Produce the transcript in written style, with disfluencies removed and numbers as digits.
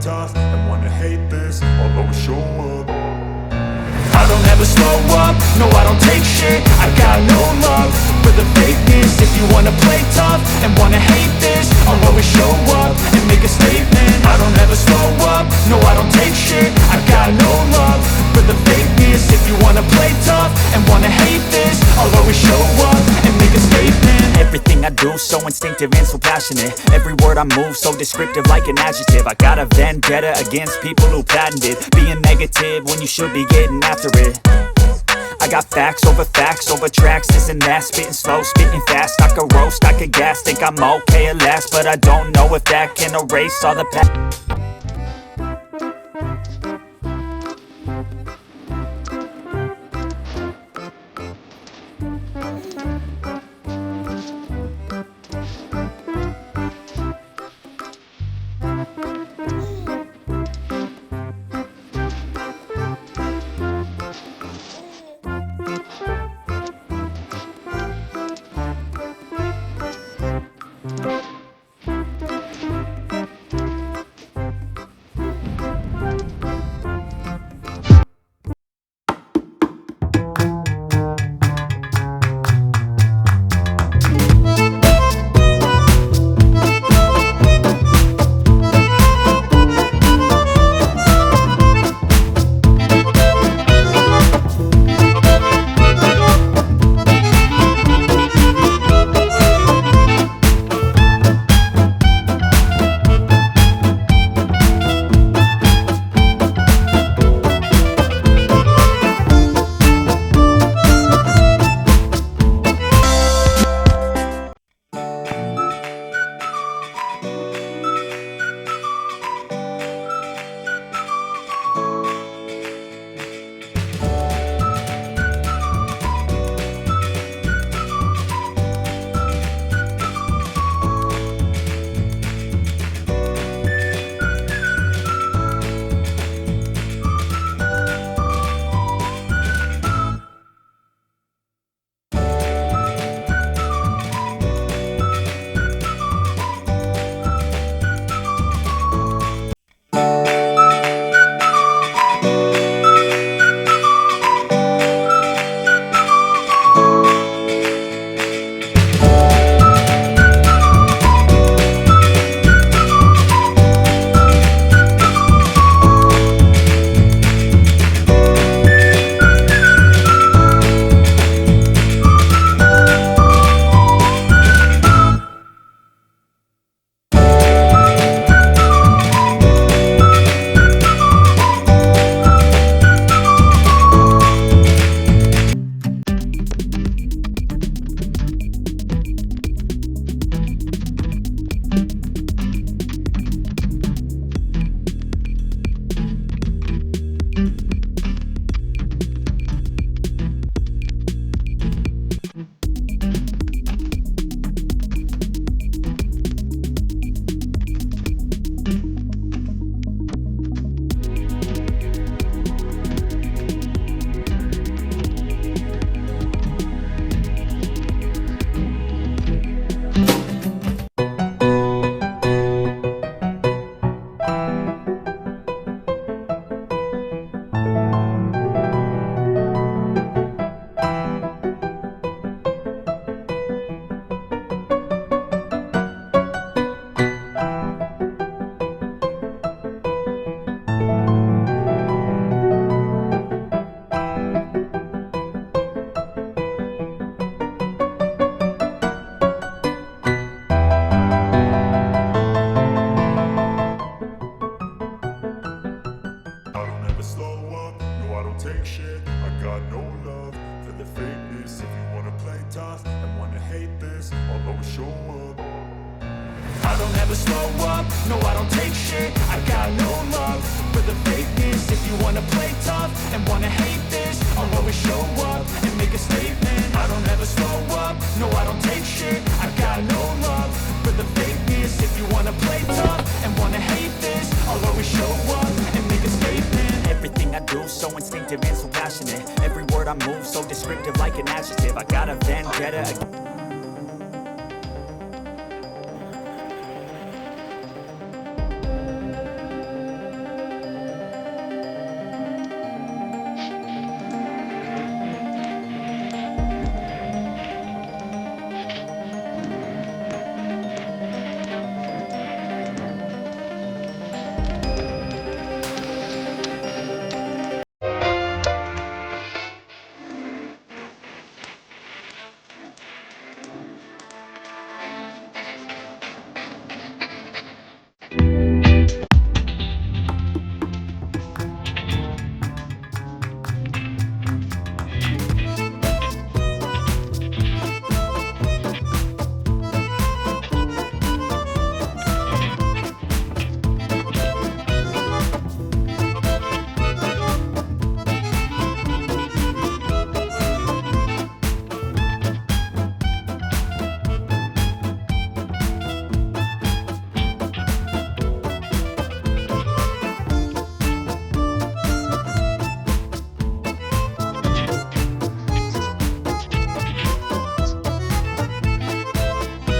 tough and wanna hate this, I'll always show up. I don't ever slow up, no I don't take shit. I got no love for the fakeness. If you wanna play tough and wanna hate this, I'll always show up and make a statement. I don't ever slow up, no I don't take shit. I got no love for the fakeness. If you wanna play tough and wanna hate this, I'll always show up and make a statement. Everything I do so instinctive and so passionate. Every word I move so descriptive like an adjective. I got a vendetta against people who patented being negative when you should be getting after it. I got facts over tracks, this and that. Spitting slow, spitting fast. I could roast, I could gas. Think I'm okay at last, but I don't know if that can erase all the past. take shit. I got no love for the fakeness. If you wanna play tough and wanna hate this, I'll always show up. I don't ever slow up, no I don't take shit. I got no love for the fakeness. If you wanna play tough and wanna hate this, I'll always show up and make a statement. I don't ever slow up, no I don't take shit. I got no love for the fakeness. If you wanna play tough and wanna hate this, I'll always show up and make a statement. Everything I do so instinctive and so passionate. Every word I move so descriptive like an adjective. I got a vendetta